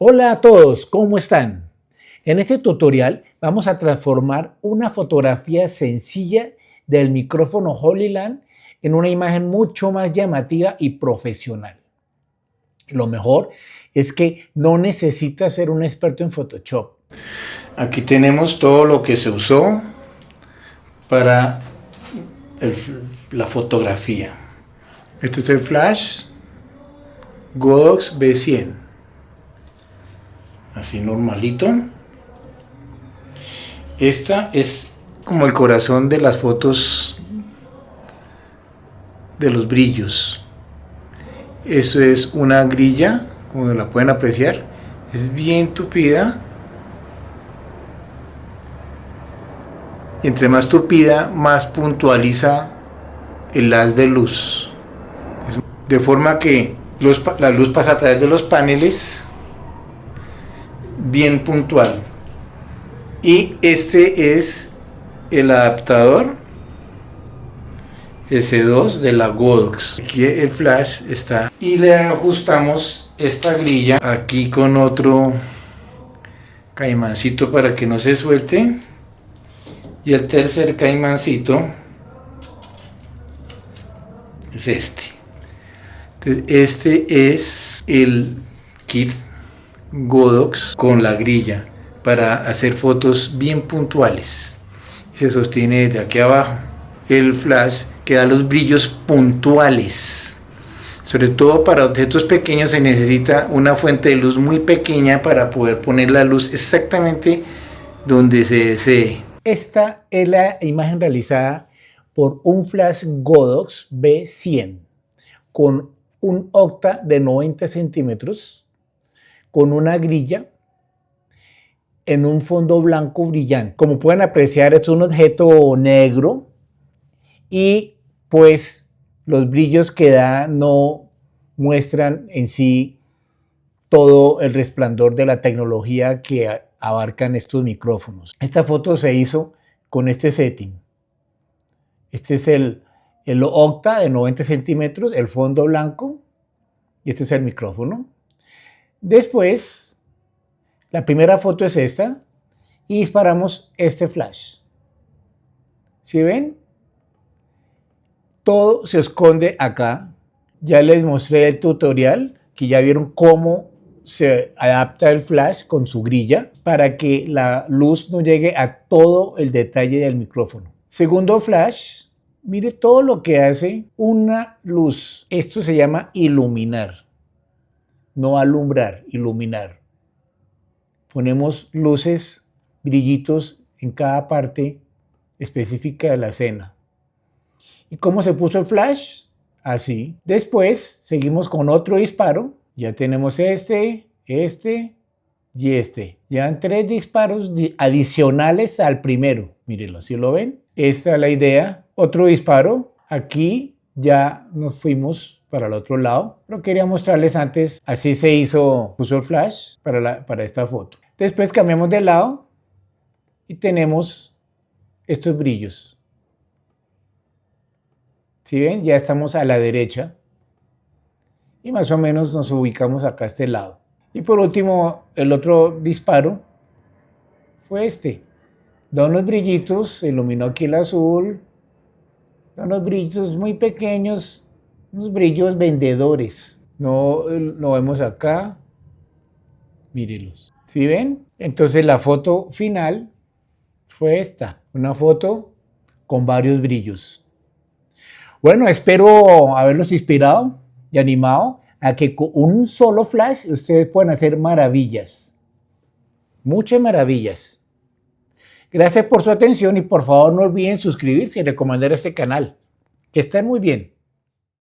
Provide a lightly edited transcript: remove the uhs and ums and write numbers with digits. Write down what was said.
Hola a todos, ¿cómo están? En este tutorial vamos a transformar una fotografía sencilla del micrófono Holyland en una imagen mucho más llamativa y profesional. Lo mejor es que no necesitas ser un experto en Photoshop. Aquí tenemos todo lo que se usó para la fotografía. Este es el flash Godox B100. Así normalito. Esta es como el corazón de las fotos de los brillos. Eso es una grilla, como la pueden apreciar. Es bien tupida. Y entre más tupida, más puntualiza el haz de luz. De forma que la luz pasa a través de los paneles bien puntual. Y este es el adaptador S2 de la Godox. Aquí el flash está. Y le ajustamos esta grilla aquí con otro caimancito para que no se suelte. Y el tercer caimancito es este. Entonces, este es el kit Godox con la grilla para hacer fotos bien puntuales. Se sostiene desde aquí abajo. El flash que da los brillos puntuales. Sobre todo para objetos pequeños se necesita una fuente de luz muy pequeña para poder poner la luz exactamente donde se desee. Esta es la imagen realizada por un flash Godox B100 con un octa de 90 centímetros, con una grilla en un fondo blanco brillante. Como pueden apreciar, es un objeto negro y pues los brillos que da no muestran en sí todo el resplandor de la tecnología que abarcan estos micrófonos. Esta foto se hizo con este setting. Este es el octa de 90 centímetros, el fondo blanco, y este es el micrófono. Después, la primera foto es esta, y disparamos este flash. ¿Sí ven? Todo se esconde acá. Ya les mostré el tutorial, que ya vieron cómo se adapta el flash con su grilla para que la luz no llegue a todo el detalle del micrófono. Segundo flash, mire todo lo que hace una luz. Esto se llama iluminar, no alumbrar, iluminar. Ponemos luces, brillitos en cada parte específica de la escena. ¿Y cómo se puso el flash? Así. Después seguimos con otro disparo. Ya tenemos este y este. Llevan 3 disparos adicionales al primero. Mírenlo, ¿sí lo ven? Esta es la idea. Otro disparo. Aquí ya nos fuimos para el otro lado. Pero quería mostrarles antes. Así se hizo, puso el flash para esta foto. Después cambiamos de lado y tenemos estos brillos. ¿Sí ven? Ya estamos a la derecha. Y más o menos nos ubicamos acá a este lado. Y por último, el otro disparo fue este. Da unos brillitos, se iluminó aquí el azul. Da unos brillitos muy pequeños, unos brillos vendedores. No lo vemos acá. Mírenlos. ¿Sí ven? Entonces la foto final fue esta. Una foto con varios brillos. Bueno, espero haberlos inspirado y animado a que con un solo flash ustedes puedan hacer maravillas. Muchas maravillas. Gracias por su atención y por favor no olviden suscribirse y recomendar este canal. Que estén muy bien.